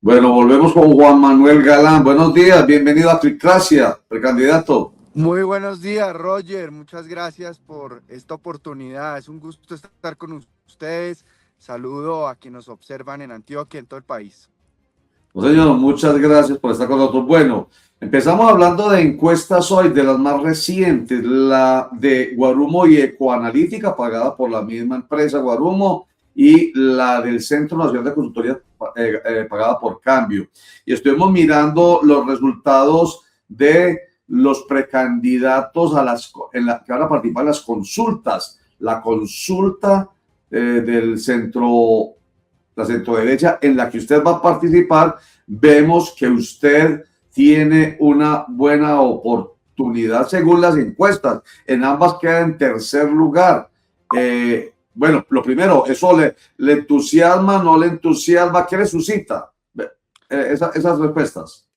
Bueno, volvemos con Juan Manuel Galán. Buenos días, bienvenido a Tricracia, precandidato. Muy buenos días, Roger. Muchas gracias por esta oportunidad. Es un gusto estar con ustedes. Saludo a quienes nos observan en Antioquia, en todo el país. No, señor, muchas gracias por estar con nosotros. Bueno, empezamos hablando de encuestas hoy, de las más recientes, la de Guarumo y Ecoanalítica, pagada por la misma empresa Guarumo, y la del Centro Nacional de Consultoría, pagada por Cambio. Y estuvimos mirando los resultados de los precandidatos que van a participar en las consultas. La consulta del centro, la centroderecha, en la que usted va a participar, vemos que usted tiene una buena oportunidad según las encuestas. En ambas queda en tercer lugar. Bueno, lo primero, ¿eso le entusiasma, no le entusiasma? ¿Qué le suscita esas respuestas?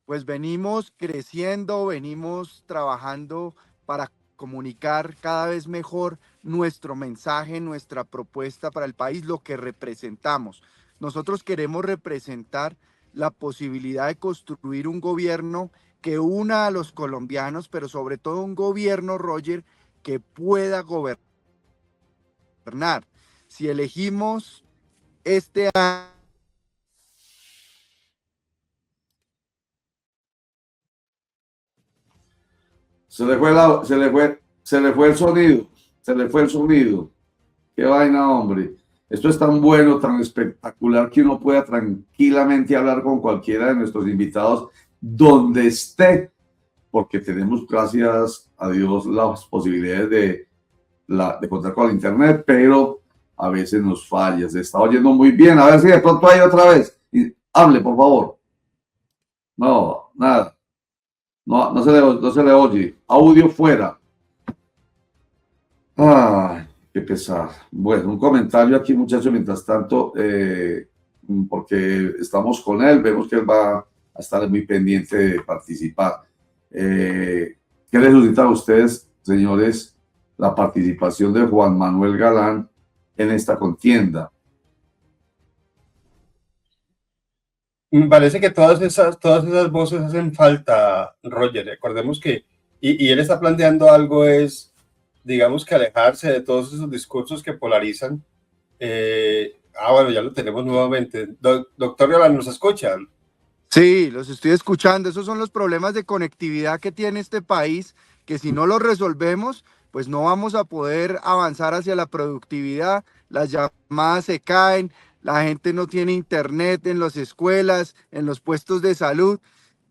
Pues venimos creciendo, venimos trabajando para comunicar cada vez mejor nuestro mensaje, nuestra propuesta para el país, lo que representamos. Nosotros queremos representar la posibilidad de construir un gobierno que una a los colombianos, pero sobre todo un gobierno, Roger, que pueda gobernar. Si elegimos este año, Se le fue el sonido, se le fue el sonido. Qué vaina, hombre. Esto es tan bueno, tan espectacular, que uno pueda tranquilamente hablar con cualquiera de nuestros invitados donde esté, porque tenemos, gracias a Dios, las posibilidades de contar con el internet, pero a veces nos falla. Se está oyendo muy bien. A ver si de pronto hay otra vez. Hable, por favor. No, nada. No se le oye. Audio fuera. Ay, qué pesar. Bueno, un comentario aquí, muchachos, mientras tanto, porque estamos con él, vemos que él va a estar muy pendiente de participar. ¿Qué les suscita a ustedes, señores, la participación de Juan Manuel Galán en esta contienda? Me parece que todas esas voces hacen falta, Roger. Recordemos que, y él está planteando algo, digamos, que alejarse de todos esos discursos que polarizan. Bueno, ya lo tenemos nuevamente. Doctor Galán, ¿nos escuchan? sí, los estoy escuchando. Esos son los problemas de conectividad que tiene este país, que si no los resolvemos, pues no vamos a poder avanzar hacia la productividad. Las llamadas se caen, la gente no tiene internet en las escuelas, en los puestos de salud.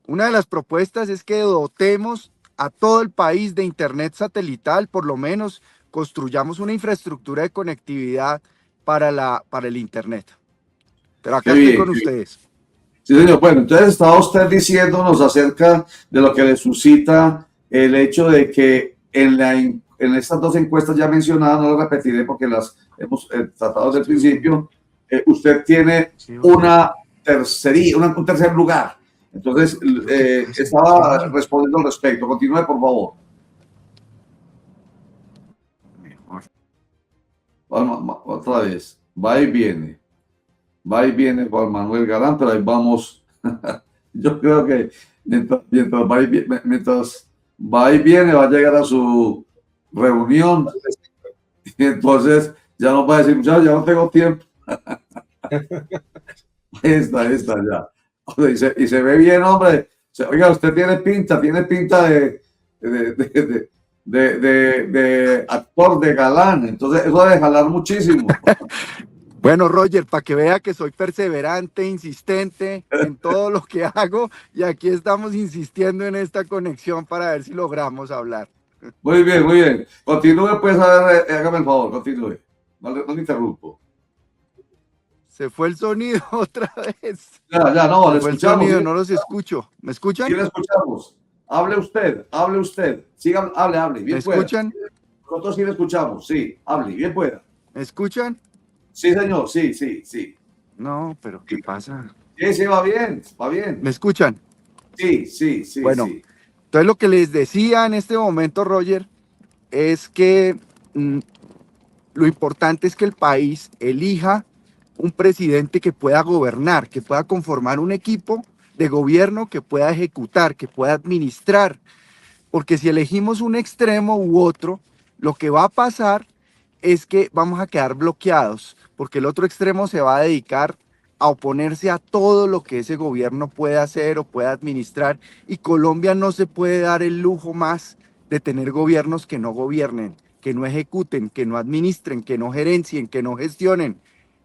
Una de las propuestas es que dotemos a todo el país de internet satelital, por lo menos construyamos una infraestructura de conectividad para el internet. Pero acá estoy con ustedes. Sí, señor. Bueno, entonces estaba usted diciéndonos acerca de lo que le suscita el hecho de que en estas dos encuestas ya mencionadas, no las repetiré porque las hemos tratado desde el principio, usted tiene un tercer lugar. Entonces, estaba respondiendo al respecto. Continúe, por favor. Otra vez. Va y viene. Va y viene Juan Manuel Galán, pero ahí vamos. Yo creo que mientras va y viene, va a llegar a su reunión. Y entonces ya nos va a decir, muchachos, ya no tengo tiempo. Ahí está ya. Y se ve bien, hombre. Oiga, usted tiene pinta de actor, de galán. Entonces, eso debe jalar muchísimo. Bueno, Roger, para que vea que soy perseverante, insistente en todo lo que hago, y aquí estamos insistiendo en esta conexión para ver si logramos hablar. Muy bien, muy bien. Continúe, pues, a ver, hágame el favor, continúe. No me interrumpo. Se fue el sonido otra vez. Ya, no, le Se fue el escuchamos. sonido, no los escucho. ¿Me escuchan? Sí, le escuchamos. Hable usted. Siga, hable. Bien ¿Me pueda. escuchan? Nosotros sí le escuchamos, sí, hable, bien pueda. ¿Me escuchan? Sí, señor, sí. No, pero ¿qué pasa? Sí, va bien. ¿Me escuchan? Sí. Bueno, entonces lo que les decía en este momento, Roger, es que lo importante es que el país elija un presidente que pueda gobernar, que pueda conformar un equipo de gobierno que pueda ejecutar, que pueda administrar, porque si elegimos un extremo u otro, lo que va a pasar es que vamos a quedar bloqueados, porque el otro extremo se va a dedicar a oponerse a todo lo que ese gobierno puede hacer o pueda administrar, y Colombia no se puede dar el lujo más de tener gobiernos que no gobiernen, que no ejecuten, que no administren, que no gerencien, que no gestionen,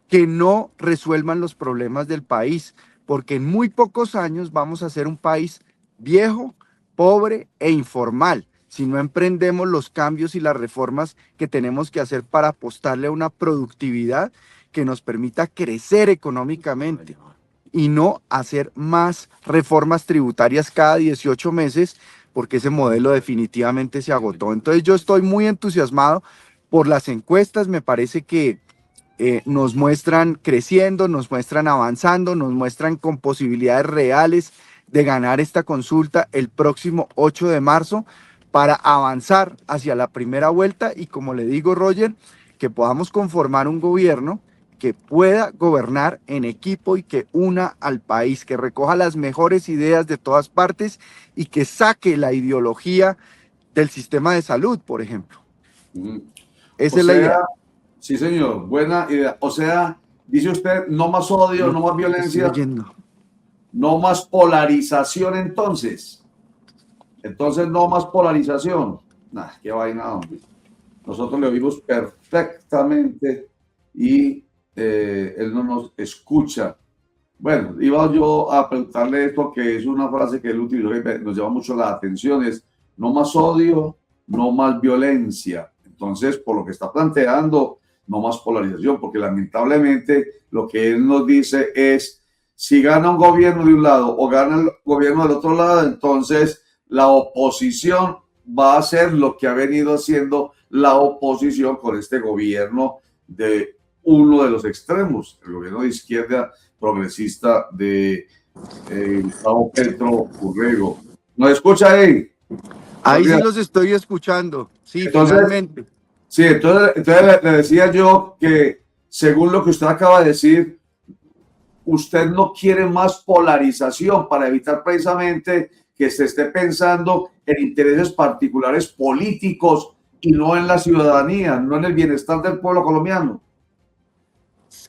que no resuelvan los problemas del país, porque en muy pocos años vamos a ser un país viejo, pobre e informal, si no emprendemos los cambios y las reformas que tenemos que hacer para apostarle a una productividad que nos permita crecer económicamente y no hacer más reformas tributarias cada 18 meses, porque ese modelo definitivamente se agotó. Entonces yo estoy muy entusiasmado por las encuestas, me parece que nos muestran creciendo, nos muestran avanzando, nos muestran con posibilidades reales de ganar esta consulta el próximo 8 de marzo para avanzar hacia la primera vuelta y, como le digo, Roger, que podamos conformar un gobierno que pueda gobernar en equipo y que una al país, que recoja las mejores ideas de todas partes y que saque la ideología del sistema de salud, por ejemplo. Esa es la idea. Sí, señor, buena idea. O sea, dice usted, no más odio, no más violencia, no más polarización entonces. Entonces, no más polarización. Nah, qué vaina, hombre. Nosotros le oímos perfectamente y él no nos escucha. Bueno, iba yo a preguntarle esto, que es una frase que él utilizó que nos llama mucho la atención, es no más odio, no más violencia. Entonces, por lo que está planteando, no más polarización, porque lamentablemente lo que él nos dice es, si gana un gobierno de un lado o gana el gobierno del otro lado, entonces la oposición va a hacer lo que ha venido haciendo la oposición con este gobierno de uno de los extremos, el gobierno de izquierda progresista de Gustavo Petro Urrego. ¿Nos escucha ahí? Ahí sí los estoy escuchando, sí, entonces, finalmente. Sí, entonces le decía yo que, según lo que usted acaba de decir, usted no quiere más polarización para evitar precisamente que se esté pensando en intereses particulares políticos y no en la ciudadanía, no en el bienestar del pueblo colombiano.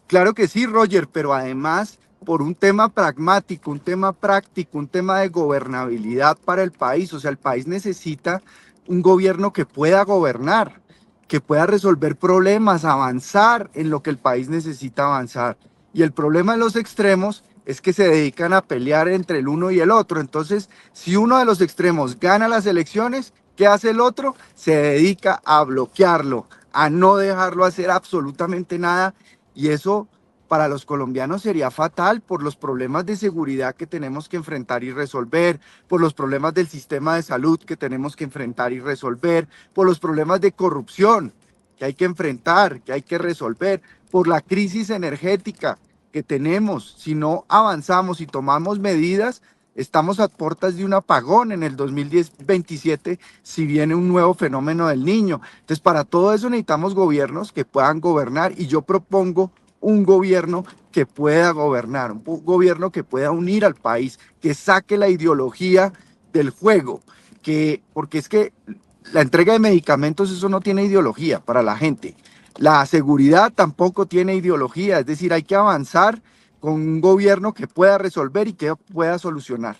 Claro que sí, Roger, pero además por un tema pragmático, un tema práctico, un tema de gobernabilidad para el país. O sea, el país necesita un gobierno que pueda gobernar, que pueda resolver problemas, avanzar en lo que el país necesita avanzar. Y el problema de los extremos es que se dedican a pelear entre el uno y el otro. Entonces, si uno de los extremos gana las elecciones, ¿qué hace el otro? Se dedica a bloquearlo, a no dejarlo hacer absolutamente nada. Y eso para los colombianos sería fatal por los problemas de seguridad que tenemos que enfrentar y resolver, por los problemas del sistema de salud que tenemos que enfrentar y resolver, por los problemas de corrupción que hay que enfrentar, que hay que resolver, por la crisis energética que tenemos. Si no avanzamos y tomamos medidas, estamos a puertas de un apagón en el 2027 si viene un nuevo fenómeno del Niño. Entonces, para todo eso necesitamos gobiernos que puedan gobernar, y yo propongo un gobierno que pueda gobernar, un gobierno que pueda unir al país, que saque la ideología del juego, porque es que la entrega de medicamentos, eso no tiene ideología para la gente. La seguridad tampoco tiene ideología, es decir, hay que avanzar con un gobierno que pueda resolver y que pueda solucionar.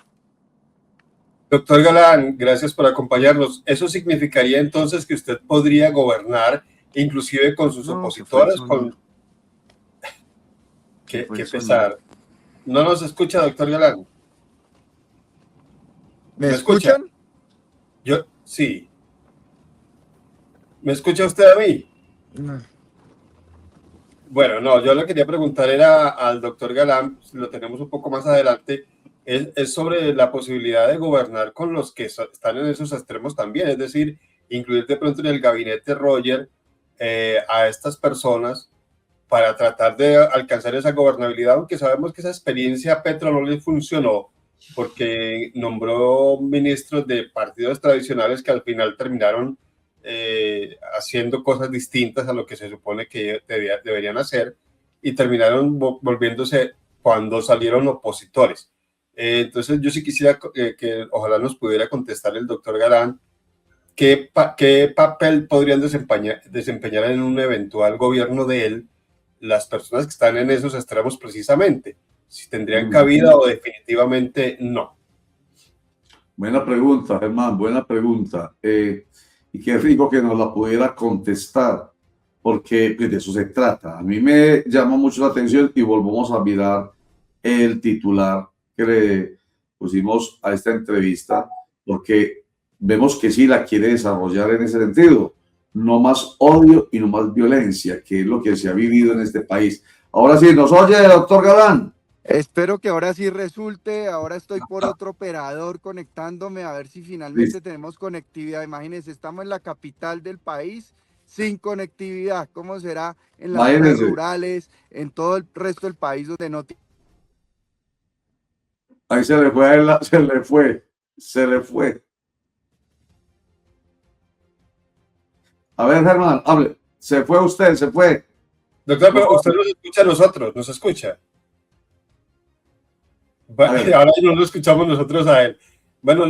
Doctor Galán, gracias por acompañarnos. ¿Eso significaría entonces que usted podría gobernar inclusive con sus opositores? Qué pesar. ¿No nos escucha, doctor Galán? ¿Me escuchan? Yo, sí. ¿Me escucha usted a mí? No. Bueno, no, yo le quería preguntar era al doctor Galán, lo tenemos un poco más adelante, es sobre la posibilidad de gobernar con los que están en esos extremos también, es decir, incluir de pronto en el gabinete Roger a estas personas para tratar de alcanzar esa gobernabilidad, aunque sabemos que esa experiencia a Petro no le funcionó, porque nombró ministros de partidos tradicionales que al final terminaron haciendo cosas distintas a lo que se supone que deberían hacer. y terminaron volviéndose cuando salieron opositores. Entonces yo sí quisiera que ojalá nos pudiera contestar el doctor Galán qué papel podrían desempeñar en un eventual gobierno de él las personas que están en esos extremos precisamente, si tendrían cabida o definitivamente no. Buena pregunta, Germán, buena pregunta. Y qué rico que nos la pudiera contestar, porque pues, de eso se trata. A mí me llama mucho la atención y volvemos a mirar el titular que le pusimos a esta entrevista, porque vemos que sí la quiere desarrollar en ese sentido. No más odio y no más violencia, que es lo que se ha vivido en este país. Ahora sí, ¿nos oye, doctor Galán? Espero que ahora sí resulte. Ahora estoy por otro operador conectándome a ver si finalmente tenemos conectividad. Imagínense, estamos en la capital del país sin conectividad. ¿Cómo será en las zonas rurales, en todo el resto del país donde no tiene? Ahí se le fue, se le fue. A ver, Germán, hable. Se fue usted, se fue. Doctor, pero usted nos escucha a nosotros, nos escucha. Ahora no lo escuchamos nosotros a él. Bueno,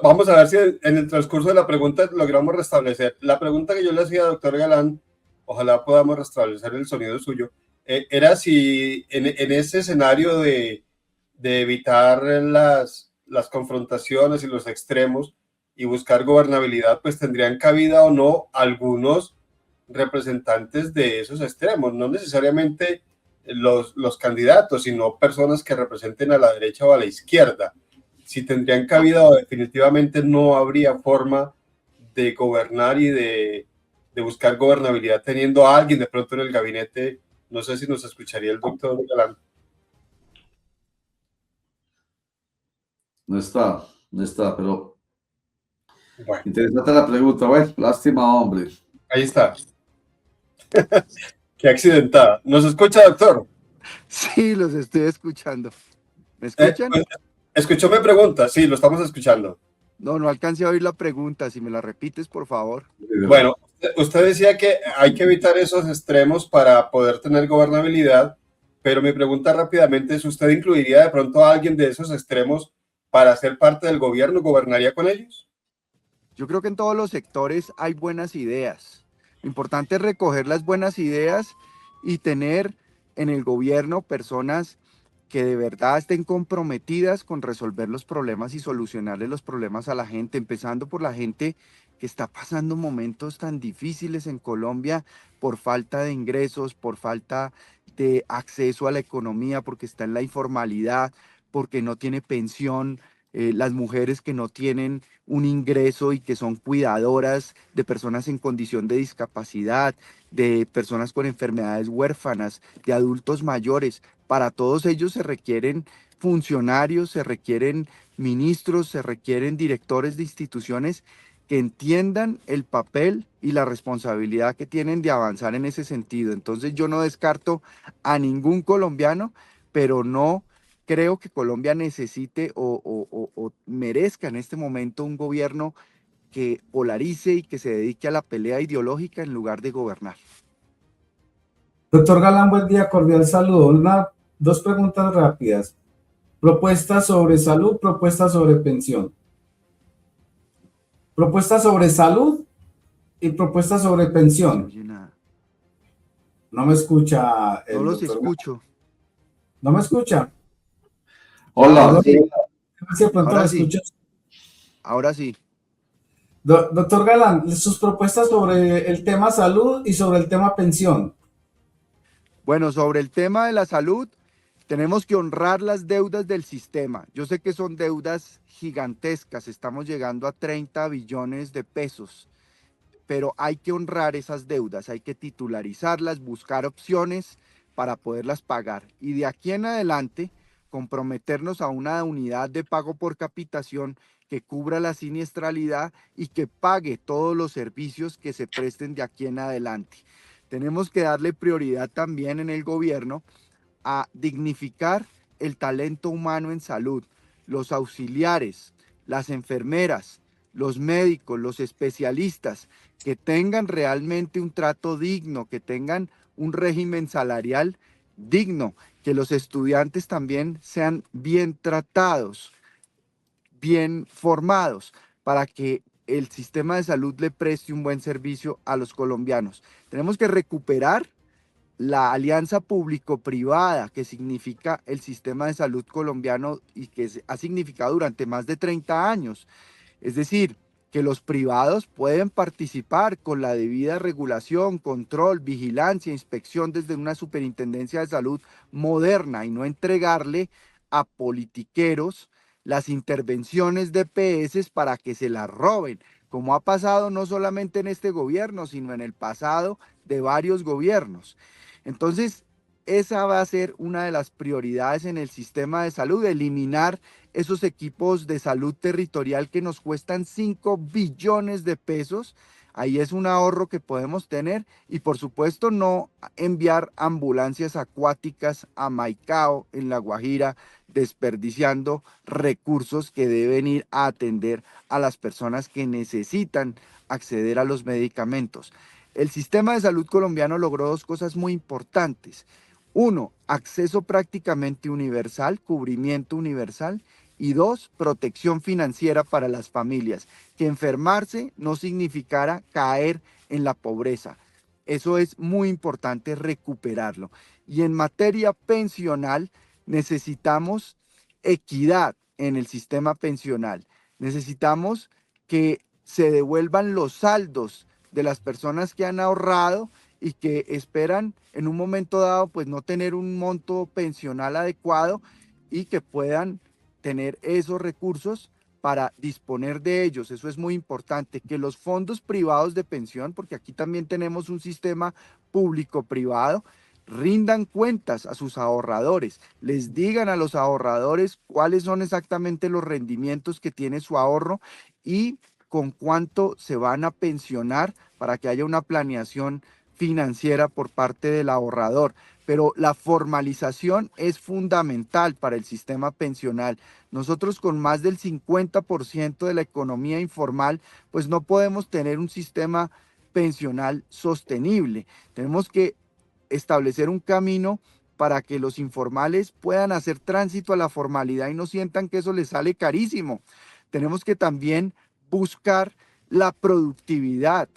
vamos a ver si en el transcurso de la pregunta logramos restablecer. La pregunta que yo le hacía al doctor Galán, ojalá podamos restablecer el sonido suyo, era si en ese escenario de evitar las confrontaciones y los extremos y buscar gobernabilidad, pues tendrían cabida o no algunos representantes de esos extremos, no necesariamente los candidatos, sino personas que representen a la derecha o a la izquierda. Si tendrían cabida o definitivamente no habría forma de gobernar y de buscar gobernabilidad teniendo a alguien de pronto en el gabinete. No sé si nos escucharía el doctor Galán. No está, pero bueno. Interesante la pregunta, bueno, lástima, hombre. Ahí está. Qué accidentada. ¿Nos escucha, doctor? Sí, los estoy escuchando. ¿Me escuchan? Pues, ¿escuchó mi pregunta? Sí, lo estamos escuchando. No alcancé a oír la pregunta. Si me la repites, por favor. Bueno, usted decía que hay que evitar esos extremos para poder tener gobernabilidad, pero mi pregunta rápidamente es, ¿usted incluiría de pronto a alguien de esos extremos para ser parte del gobierno? ¿Gobernaría con ellos? Yo creo que en todos los sectores hay buenas ideas. Lo importante es recoger las buenas ideas y tener en el gobierno personas que de verdad estén comprometidas con resolver los problemas y solucionarle los problemas a la gente, empezando por la gente que está pasando momentos tan difíciles en Colombia por falta de ingresos, por falta de acceso a la economía, porque está en la informalidad, porque no tiene pensión, las mujeres que no tienen un ingreso y que son cuidadoras de personas en condición de discapacidad, de personas con enfermedades huérfanas, de adultos mayores. Para todos ellos se requieren funcionarios, se requieren ministros, se requieren directores de instituciones que entiendan el papel y la responsabilidad que tienen de avanzar en ese sentido. Entonces yo no descarto a ningún colombiano, pero no creo que Colombia necesite o merezca en este momento un gobierno que polarice y que se dedique a la pelea ideológica en lugar de gobernar. Doctor Galán, buen día, cordial saludo. Dos preguntas rápidas. Propuesta sobre salud, propuesta sobre pensión. Propuesta sobre salud y propuesta sobre pensión. No me escucha. No los escucho. ¿No me escucha? Hola. Ahora sí. Ahora sí. Doctor Galán, sus propuestas sobre el tema salud y sobre el tema pensión. Bueno, sobre el tema de la salud, tenemos que honrar las deudas del sistema. Yo sé que son deudas gigantescas, estamos llegando a 30 billones de pesos, pero hay que honrar esas deudas, hay que titularizarlas, buscar opciones para poderlas pagar. Y de aquí en adelante, comprometernos a una unidad de pago por capitación que cubra la siniestralidad y que pague todos los servicios que se presten de aquí en adelante. Tenemos que darle prioridad también en el gobierno a dignificar el talento humano en salud, los auxiliares, las enfermeras, los médicos, los especialistas, que tengan realmente un trato digno, que tengan un régimen salarial digno, que los estudiantes también sean bien tratados, bien formados, para que el sistema de salud le preste un buen servicio a los colombianos. Tenemos que recuperar la alianza público-privada que significa el sistema de salud colombiano y que ha significado durante más de 30 años. Es decir, que los privados pueden participar con la debida regulación, control, vigilancia, inspección desde una superintendencia de salud moderna y no entregarle a politiqueros las intervenciones de EPS para que se las roben, como ha pasado no solamente en este gobierno, sino en el pasado de varios gobiernos. Entonces, esa va a ser una de las prioridades en el sistema de salud, eliminar esos equipos de salud territorial que nos cuestan 5 billones de pesos. Ahí es un ahorro que podemos tener y por supuesto no enviar ambulancias acuáticas a Maicao en La Guajira, desperdiciando recursos que deben ir a atender a las personas que necesitan acceder a los medicamentos. El sistema de salud colombiano logró 2 cosas muy importantes. 1, acceso prácticamente universal, cubrimiento universal. Y 2, protección financiera para las familias. Que enfermarse no significara caer en la pobreza. Eso es muy importante recuperarlo. Y en materia pensional necesitamos equidad en el sistema pensional. Necesitamos que se devuelvan los saldos de las personas que han ahorrado y que esperan en un momento dado pues no tener un monto pensional adecuado y que puedan tener esos recursos para disponer de ellos. Eso es muy importante, que los fondos privados de pensión, porque aquí también tenemos un sistema público-privado, rindan cuentas a sus ahorradores, les digan a los ahorradores cuáles son exactamente los rendimientos que tiene su ahorro y con cuánto se van a pensionar para que haya una planeación financiera por parte del ahorrador. Pero la formalización es fundamental para el sistema pensional. Nosotros con más del 50% de la economía informal, pues no podemos tener un sistema pensional sostenible. Tenemos que establecer un camino para que los informales puedan hacer tránsito a la formalidad y no sientan que eso les sale carísimo. Tenemos que también buscar la productividad.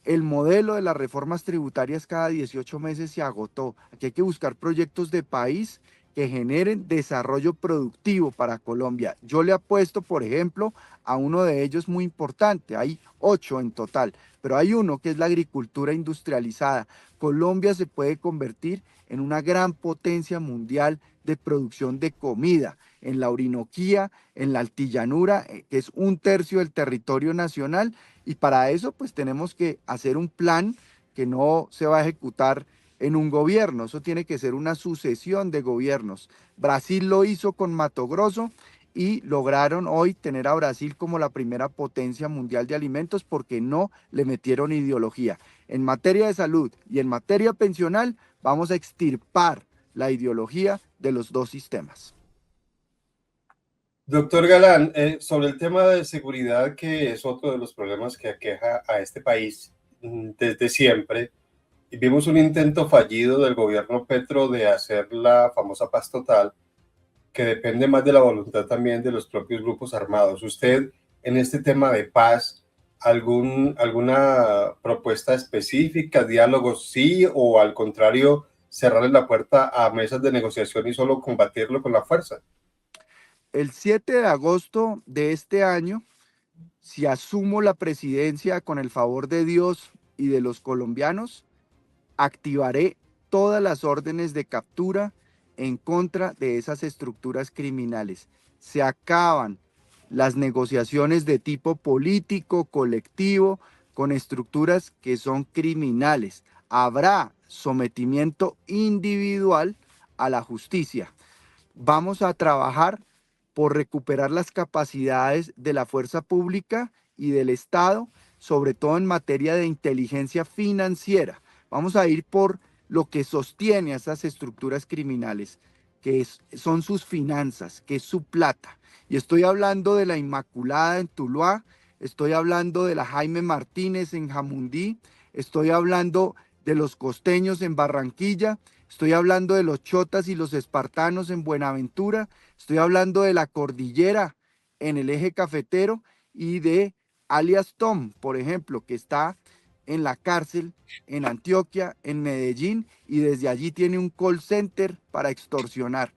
El modelo de las reformas tributarias cada 18 meses se agotó. Aquí hay que buscar proyectos de país que generen desarrollo productivo para Colombia. Yo le apuesto, por ejemplo, a uno de ellos muy importante. Hay 8 en total, pero hay uno que es la agricultura industrializada. Colombia se puede convertir en una gran potencia mundial de producción de comida en la Orinoquía, en la Altillanura, que es 1/3 del territorio nacional, y para eso pues tenemos que hacer un plan que no se va a ejecutar en un gobierno, eso tiene que ser una sucesión de gobiernos. Brasil lo hizo con Mato Grosso y lograron hoy tener a Brasil como la primera potencia mundial de alimentos porque no le metieron ideología. En materia de salud y en materia pensional vamos a extirpar la ideología de los 2 sistemas. Doctor Galán, sobre el tema de seguridad, que es otro de los problemas que aqueja a este país desde siempre, vimos un intento fallido del gobierno Petro de hacer la famosa paz total, que depende más de la voluntad también de los propios grupos armados. Usted, en este tema de paz, ¿alguna propuesta específica, diálogos sí, o al contrario, cerrarle la puerta a mesas de negociación y solo combatirlo con la fuerza? El 7 de agosto de este año, si asumo la presidencia con el favor de Dios y de los colombianos, activaré todas las órdenes de captura en contra de esas estructuras criminales. Se acaban las negociaciones de tipo político, colectivo, con estructuras que son criminales. Habrá sometimiento individual a la justicia. Vamos a trabajar por recuperar las capacidades de la fuerza pública y del Estado, sobre todo en materia de inteligencia financiera. Vamos a ir por lo que sostiene a esas estructuras criminales, que son sus finanzas, que es su plata. Y estoy hablando de la Inmaculada en Tuluá, estoy hablando de la Jaime Martínez en Jamundí, estoy hablando de los costeños en Barranquilla, estoy hablando de los chotas y los espartanos en Buenaventura, estoy hablando de la cordillera en el eje cafetero y de alias Tom, por ejemplo, que está en la cárcel en Antioquia, en Medellín, y desde allí tiene un call center para extorsionar.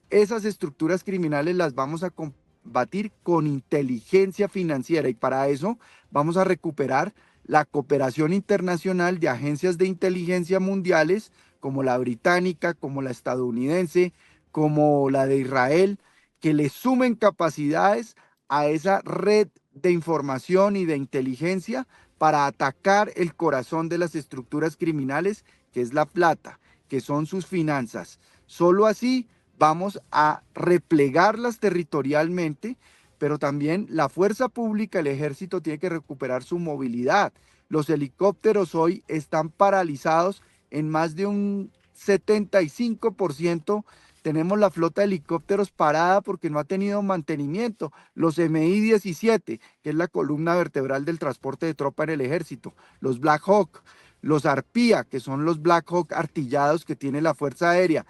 Esas estructuras criminales las vamos a combatir con inteligencia financiera, y para eso vamos a recuperar la cooperación internacional de agencias de inteligencia mundiales como la británica, como la estadounidense, como la de Israel, que le sumen capacidades a esa red de información y de inteligencia para atacar el corazón de las estructuras criminales, que es la plata, que son sus finanzas. Solo así vamos a replegarlas territorialmente, pero también la fuerza pública, el ejército, tiene que recuperar su movilidad. Los helicópteros hoy están paralizados en más de un 75%. Tenemos la flota de helicópteros parada porque no ha tenido mantenimiento. Los MI-17, que es la columna vertebral del transporte de tropa en el ejército. Los Black Hawk, los Arpía, que son los Black Hawk artillados que tiene la Fuerza Aérea.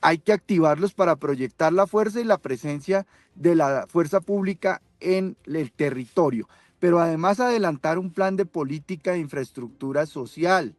Hay que activarlos para proyectar la fuerza y la presencia de la fuerza pública en el territorio, pero además adelantar un plan de política de infraestructura social.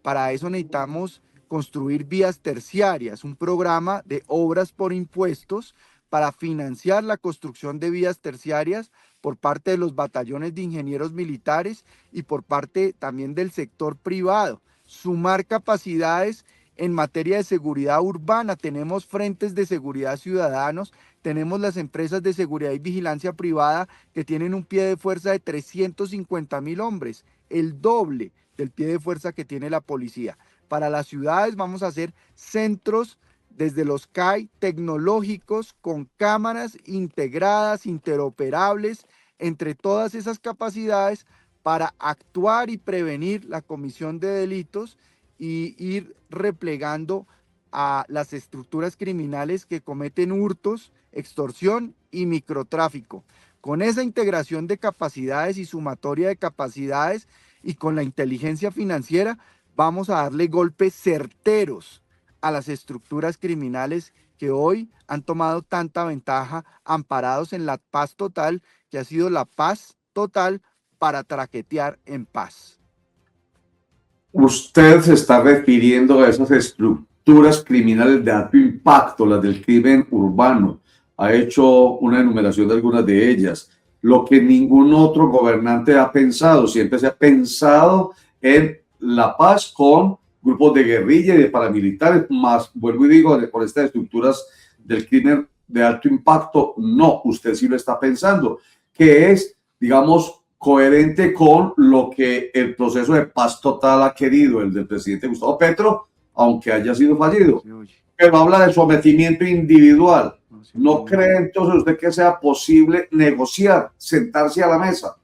Para eso necesitamos construir vías terciarias, un programa de obras por impuestos para financiar la construcción de vías terciarias por parte de los batallones de ingenieros militares y por parte también del sector privado. Sumar capacidades en materia de seguridad urbana, tenemos frentes de seguridad ciudadanos, tenemos las empresas de seguridad y vigilancia privada que tienen un pie de fuerza de 350.000 hombres, el doble del pie de fuerza que tiene la policía. Para las ciudades vamos a hacer centros desde los CAI tecnológicos con cámaras integradas, interoperables, entre todas esas capacidades para actuar y prevenir la comisión de delitos y ir replegando a las estructuras criminales que cometen hurtos, extorsión y microtráfico. Con esa integración de capacidades y sumatoria de capacidades y con la inteligencia financiera, vamos a darle golpes certeros a las estructuras criminales que hoy han tomado tanta ventaja, amparados en la paz total, que ha sido la paz total para traquetear en paz. Usted se está refiriendo a esas estructuras criminales de alto impacto, las del crimen urbano. Ha hecho una enumeración de algunas de ellas. Lo que ningún otro gobernante ha pensado, siempre se ha pensado en la paz con grupos de guerrilla y de paramilitares, más, vuelvo y digo, por estas estructuras del crimen de alto impacto. No, usted sí lo está pensando, que es, digamos, coherente con lo que el proceso de paz total ha querido, el del presidente Gustavo Petro, aunque haya sido fallido. Pero habla de sometimiento individual. ¿No cree entonces usted que sea posible negociar, sentarse a la mesa?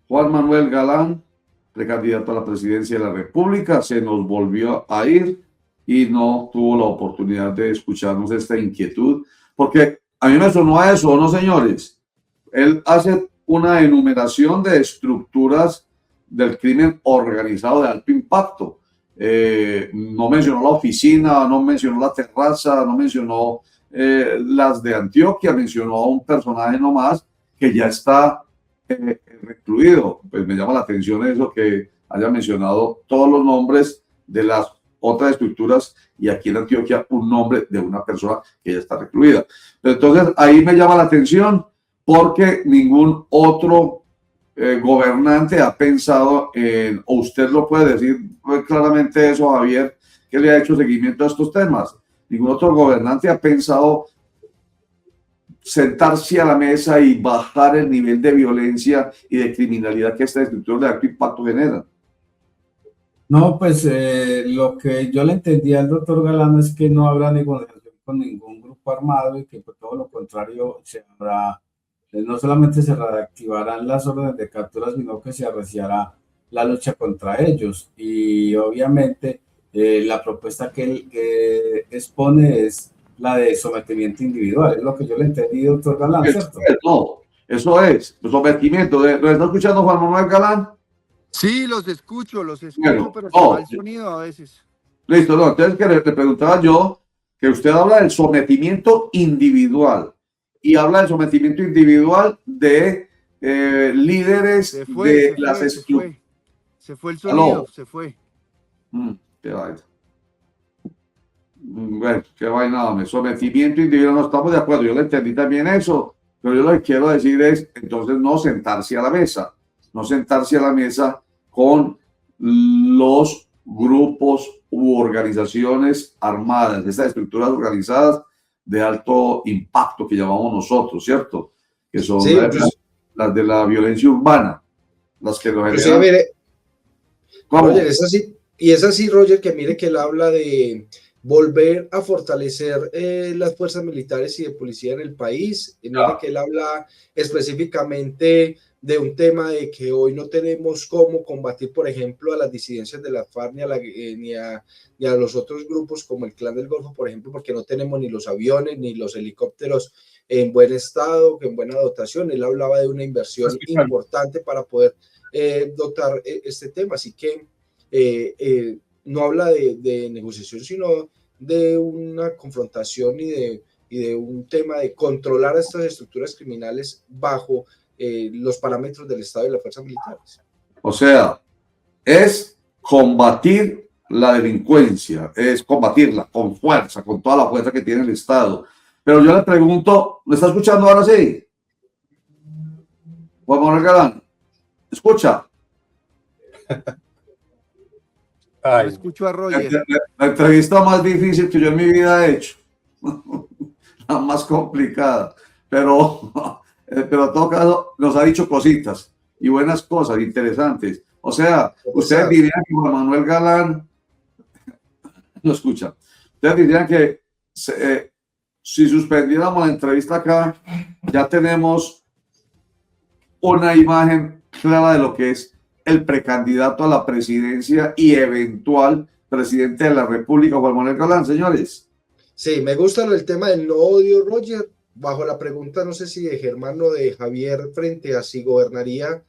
Juan Manuel Galán, precandidato a la presidencia de la República, se nos volvió a ir y no tuvo la oportunidad de escucharnos esta inquietud, porque a mí me sonó a eso, ¿no, señores? Él hace una enumeración de estructuras del crimen organizado de alto impacto. No mencionó la oficina, no mencionó la terraza, no mencionó las de Antioquia, mencionó a un personaje nomás que ya está recluido. Pues me llama la atención eso, que haya mencionado todos los nombres de las otras estructuras y aquí en Antioquia un nombre de una persona que ya está recluida. Entonces ahí me llama la atención porque ningún otro gobernante ha pensado en, o usted lo puede decir claramente eso, Javier, que le ha hecho seguimiento a estos temas. Ningún otro gobernante ha pensado sentarse a la mesa y bajar el nivel de violencia y de criminalidad que esta estructura de alto impacto genera. No, pues lo que yo le entendí al doctor Galán es que no habrá negociación con ningún grupo armado y que por todo lo contrario se habrá, no solamente se reactivarán las órdenes de captura, sino que se arreciará la lucha contra ellos. Y obviamente la propuesta que él expone es la de sometimiento individual. Es lo que yo le entendí, doctor Galán, ¿cierto? No, eso es, sometimiento. ¿Lo está escuchando Juan Manuel Galán? Sí, los escucho, Bueno, pero se va no, el sonido a veces. listo, no, entonces que le preguntaba yo que usted habla del sometimiento individual y habla del sometimiento individual de líderes Se fue, de se las fue, se estructuras. fue. Se fue el sonido, Aló. se fue. Qué vaina. Bueno, qué vaina, hombre. Sometimiento individual, no estamos de acuerdo. Yo le entendí también eso, pero yo lo que quiero decir es, entonces, no sentarse a la mesa, no sentarse a la mesa con los grupos u organizaciones armadas, estas estructuras organizadas de alto impacto que llamamos nosotros, ¿cierto? Que son Sí, incluso, las de la violencia urbana, las que nos inclusive, generan. mire, Roger, ¿Cómo? es así, y es así, Roger, que mire que él habla de volver a fortalecer las fuerzas militares y de policía en el país, y mire que él habla específicamente de un tema de que hoy no tenemos cómo combatir, por ejemplo, a las disidencias de la FARC ni a los otros grupos como el Clan del Golfo, por ejemplo, porque no tenemos ni los aviones ni los helicópteros en buen estado, en buena dotación. Él hablaba de una inversión importante para poder dotar este tema. Así que no habla de negociación, sino de una confrontación y de un tema de controlar a estas estructuras criminales bajo los parámetros del Estado y las fuerzas militares. O sea, es combatir la delincuencia, es combatirla con fuerza, con toda la fuerza que tiene el Estado. Pero yo le pregunto, ¿me está escuchando ahora sí? Juan Manuel Galán, ¿escucha? Yo escucho a Roger. La entrevista más difícil que yo en mi vida he hecho, la más complicada, pero en todo caso nos ha dicho cositas y buenas cosas, interesantes. O sea, ustedes dirían que Juan Manuel Galán, no escucha, ustedes dirían que si suspendiéramos la entrevista acá, ya tenemos una imagen clara de lo que es el precandidato a la presidencia y eventual presidente de la República, Juan Manuel Galán, señores. Sí, me gusta el tema del no odio, Roger, bajo la pregunta, no sé si de Germán o de Javier, frente a si gobernaría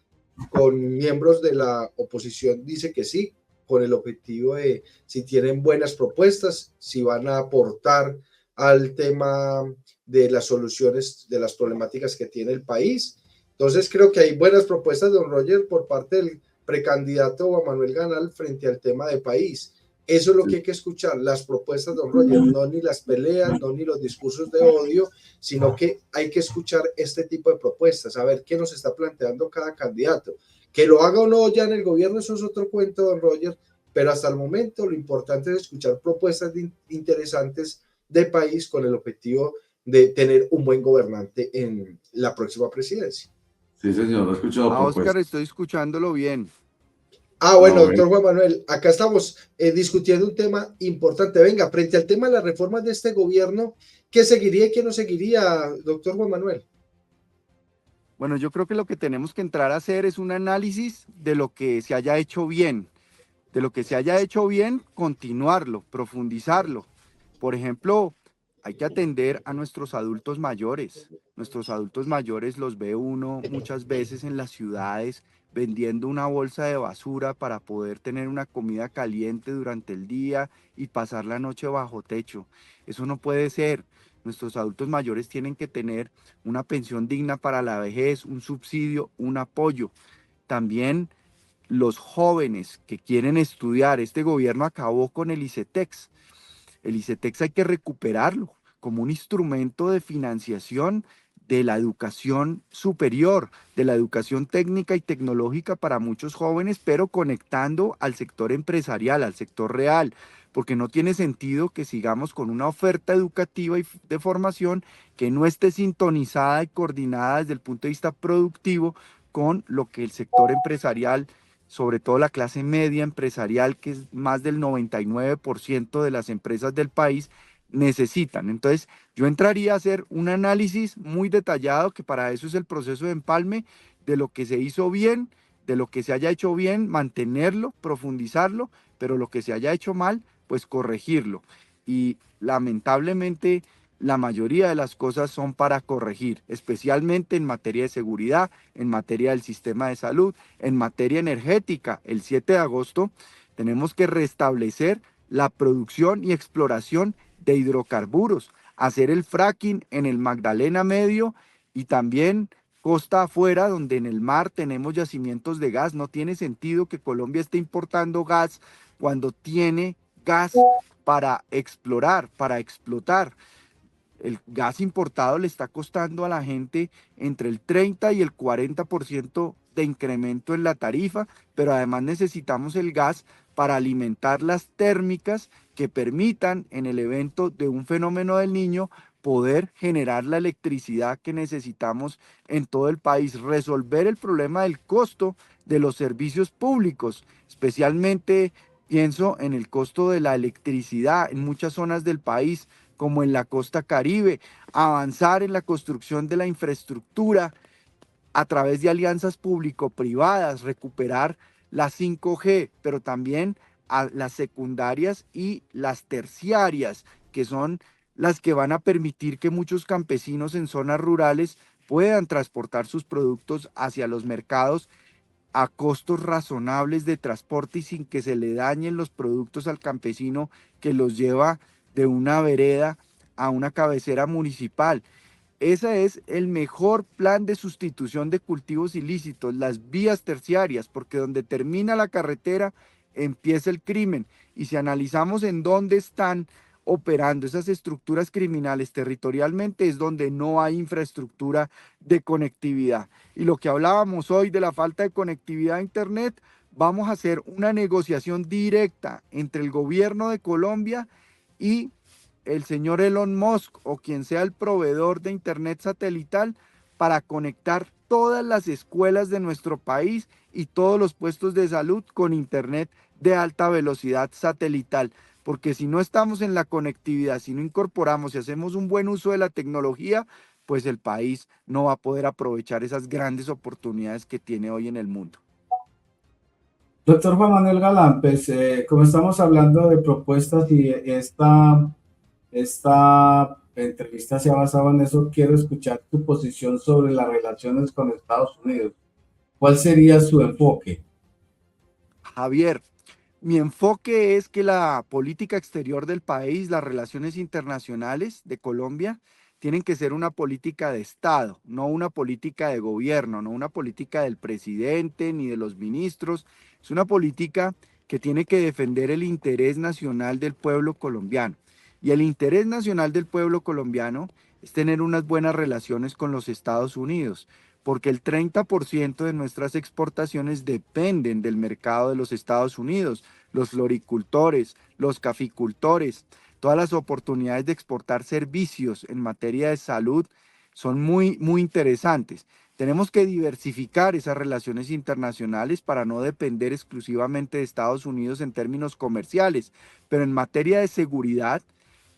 con miembros de la oposición, dice que sí, con el objetivo de si tienen buenas propuestas, si van a aportar al tema de las soluciones de las problemáticas que tiene el país. Entonces creo que hay buenas propuestas, don Roger, por parte del precandidato Juan Manuel Galán frente al tema de país. Eso es lo que hay que escuchar, las propuestas, don Roger, no ni las peleas, no ni los discursos de odio, sino que hay que escuchar este tipo de propuestas, a ver qué nos está planteando cada candidato. Que lo haga o no ya en el gobierno, eso es otro cuento, don Roger, pero hasta el momento lo importante es escuchar propuestas interesantes de país con el objetivo de tener un buen gobernante en la próxima presidencia. Sí, señor, lo he escuchado. A Oscar estoy escuchándolo bien. Bueno, doctor Juan Manuel, acá estamos discutiendo un tema importante. Venga, frente al tema de las reformas de este gobierno, ¿qué seguiría y qué no seguiría, doctor Juan Manuel? Bueno, yo creo que lo que tenemos que entrar a hacer es un análisis de lo que se haya hecho bien. De lo que se haya hecho bien, continuarlo, profundizarlo. Por ejemplo, hay que atender a nuestros adultos mayores. Nuestros adultos mayores los ve uno muchas veces en las ciudades vendiendo una bolsa de basura para poder tener una comida caliente durante el día y pasar la noche bajo techo. Eso no puede ser. Nuestros adultos mayores tienen que tener una pensión digna para la vejez, un subsidio, un apoyo. También los jóvenes que quieren estudiar, este gobierno acabó con el ICETEX. El ICETEX hay que recuperarlo como un instrumento de financiación de la educación superior, de la educación técnica y tecnológica para muchos jóvenes, pero conectando al sector empresarial, al sector real, porque no tiene sentido que sigamos con una oferta educativa y de formación que no esté sintonizada y coordinada desde el punto de vista productivo con lo que el sector empresarial, sobre todo la clase media empresarial, que es más del 99% de las empresas del país, necesitan. Entonces, yo entraría a hacer un análisis muy detallado, que para eso es el proceso de empalme, de lo que se hizo bien, de lo que se haya hecho bien, mantenerlo, profundizarlo, pero lo que se haya hecho mal, pues corregirlo. Y lamentablemente, la mayoría de las cosas son para corregir, especialmente en materia de seguridad, en materia del sistema de salud, en materia energética. El 7 de agosto tenemos que restablecer la producción y exploración de hidrocarburos, hacer el fracking en el Magdalena Medio y también costa afuera, donde en el mar tenemos yacimientos de gas. No tiene sentido que Colombia esté importando gas cuando tiene gas para explorar, para explotar. El gas importado le está costando a la gente entre el 30 y el 40% de incremento en la tarifa, pero además necesitamos el gas para alimentar las térmicas que permitan en el evento de un fenómeno del Niño poder generar la electricidad que necesitamos en todo el país, resolver el problema del costo de los servicios públicos, especialmente pienso en el costo de la electricidad en muchas zonas del país, como en la costa Caribe, avanzar en la construcción de la infraestructura a través de alianzas público-privadas, recuperar la 5G, pero también a las secundarias y las terciarias, que son las que van a permitir que muchos campesinos en zonas rurales puedan transportar sus productos hacia los mercados a costos razonables de transporte y sin que se le dañen los productos al campesino que los lleva de una vereda a una cabecera municipal. Ese es el mejor plan de sustitución de cultivos ilícitos, las vías terciarias, porque donde termina la carretera empieza el crimen. Y si analizamos en dónde están operando esas estructuras criminales territorialmente, es donde no hay infraestructura de conectividad. Y lo que hablábamos hoy de la falta de conectividad a Internet, vamos a hacer una negociación directa entre el gobierno de Colombia y el señor Elon Musk o quien sea el proveedor de Internet satelital para conectar todas las escuelas de nuestro país y todos los puestos de salud con Internet de alta velocidad satelital. Porque si no estamos en la conectividad, si no incorporamos y hacemos un buen uso de la tecnología, pues el país no va a poder aprovechar esas grandes oportunidades que tiene hoy en el mundo. Doctor Juan Manuel Galán, pues como estamos hablando de propuestas y esta entrevista se ha basado en eso, quiero escuchar tu posición sobre las relaciones con Estados Unidos. ¿Cuál sería su enfoque? Javier, mi enfoque es que la política exterior del país, las relaciones internacionales de Colombia, tienen que ser una política de Estado, no una política de gobierno, no una política del presidente ni de los ministros. Es una política que tiene que defender el interés nacional del pueblo colombiano. Y el interés nacional del pueblo colombiano es tener unas buenas relaciones con los Estados Unidos, porque el 30% de nuestras exportaciones dependen del mercado de los Estados Unidos, los floricultores, los caficultores, todas las oportunidades de exportar servicios en materia de salud son muy interesantes. Tenemos que diversificar esas relaciones internacionales para no depender exclusivamente de Estados Unidos en términos comerciales, pero en materia de seguridad,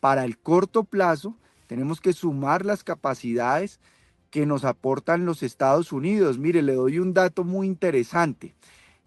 para el corto plazo, tenemos que sumar las capacidades que nos aportan los Estados Unidos. Mire, le doy un dato muy interesante.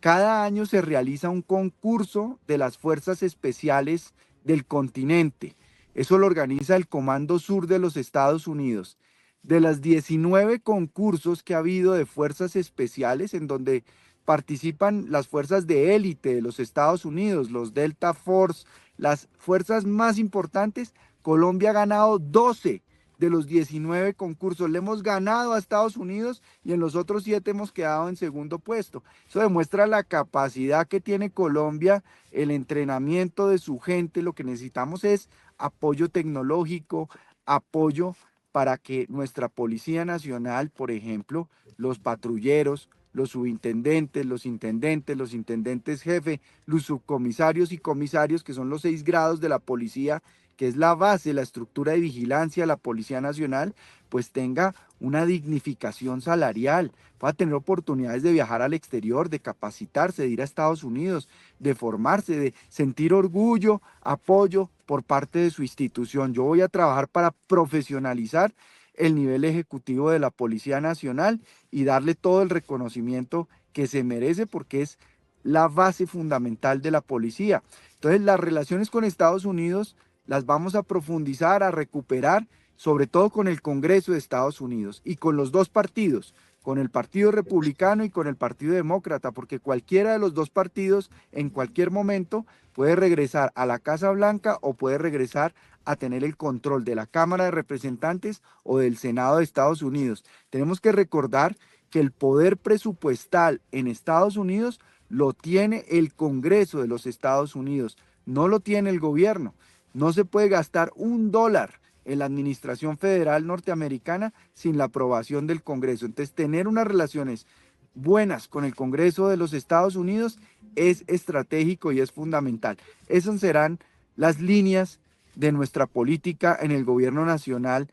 Cada año se realiza un concurso de las fuerzas especiales del continente. Eso lo organiza el Comando Sur de los Estados Unidos. De las 19 concursos que ha habido de fuerzas especiales en donde participan las fuerzas de élite de los Estados Unidos, los Delta Force, las fuerzas más importantes, Colombia ha ganado 12 de los 19 concursos. Le hemos ganado a Estados Unidos y en los otros 7 hemos quedado en segundo puesto. Eso demuestra la capacidad que tiene Colombia, el entrenamiento de su gente. Lo que necesitamos es apoyo tecnológico, apoyo para que nuestra Policía Nacional, por ejemplo, los patrulleros, los subintendentes, los intendentes jefe, los subcomisarios y comisarios, que son los 6 grados de la policía, que es la base, la estructura de vigilancia de la Policía Nacional, pues tenga una dignificación salarial, pueda tener oportunidades de viajar al exterior, de capacitarse, de ir a Estados Unidos, de formarse, de sentir orgullo, apoyo por parte de su institución. Yo voy a trabajar para profesionalizar el nivel ejecutivo de la Policía Nacional y darle todo el reconocimiento que se merece porque es la base fundamental de la policía. Entonces, las relaciones con Estados Unidos las vamos a profundizar, a recuperar, sobre todo con el Congreso de Estados Unidos y con los dos partidos, con el Partido Republicano y con el Partido Demócrata, porque cualquiera de los dos partidos en cualquier momento puede regresar a la Casa Blanca o puede regresar a tener el control de la Cámara de Representantes o del Senado de Estados Unidos. Tenemos que recordar que el poder presupuestal en Estados Unidos lo tiene el Congreso de los Estados Unidos, no lo tiene el gobierno. No se puede gastar $1 en la administración federal norteamericana sin la aprobación del Congreso. Entonces, tener unas relaciones buenas con el Congreso de los Estados Unidos es estratégico y es fundamental. Esas serán las líneas de nuestra política en el gobierno nacional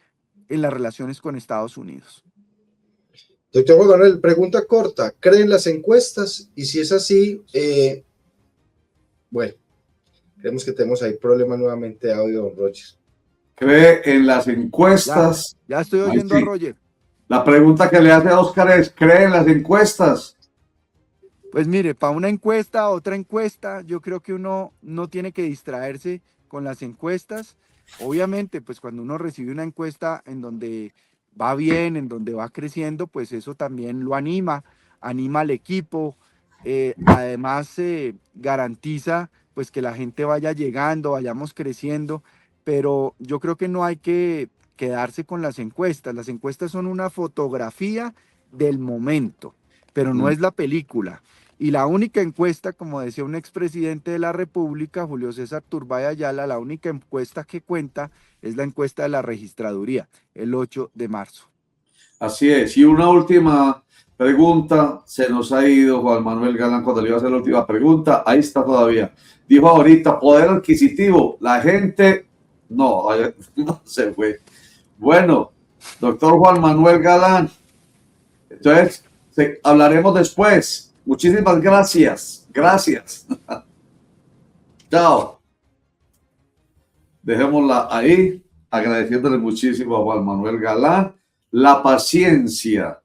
en las relaciones con Estados Unidos. Doctor Juan Manuel, pregunta corta. ¿Creen las encuestas? Y si es así, bueno, creemos que tenemos ahí problema nuevamente de audio, don Roger. ¿Cree en las encuestas? Ya estoy oyendo sí. a Roger. La pregunta que le hace a Oscar es, ¿cree en las encuestas? Pues mire, para una encuesta, otra encuesta, yo creo que uno no tiene que distraerse con las encuestas. Obviamente, pues cuando uno recibe una encuesta en donde va bien, en donde va creciendo, pues eso también lo anima al equipo, además garantiza pues que la gente vaya llegando, vayamos creciendo, pero yo creo que no hay que quedarse con las encuestas son una fotografía del momento, pero no es la película. Y la única encuesta, como decía un expresidente de la República, Julio César Turbay Ayala, la única encuesta que cuenta es la encuesta de la registraduría, el 8 de marzo. Así es. Y una última pregunta, se nos ha ido Juan Manuel Galán cuando le iba a hacer la última pregunta, ahí está todavía. Dijo ahorita, poder adquisitivo, la gente, no se fue. Bueno, doctor Juan Manuel Galán, entonces hablaremos después. Muchísimas gracias. Gracias. Chao. Dejémosla ahí, agradeciéndole muchísimo a Juan Manuel Galán la paciencia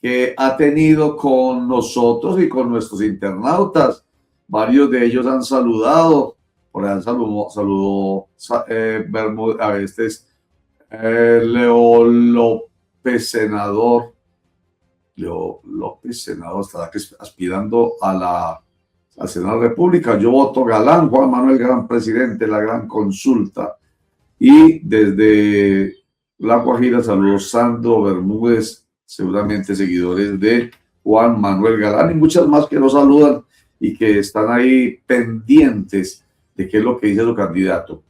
que ha tenido con nosotros y con nuestros internautas. Varios de ellos han saludado, por ahí saludó Bermúdez, a veces Leo López, senador. Leo López, senador, estará aspirando al Senado de la República. Yo voto Galán, Juan Manuel Galán, presidente de la Gran Consulta. Y desde La Guajira, saludos Sandro Bermúdez, seguramente seguidores de Juan Manuel Galán y muchas más que nos saludan y que están ahí pendientes de qué es lo que dice su candidato.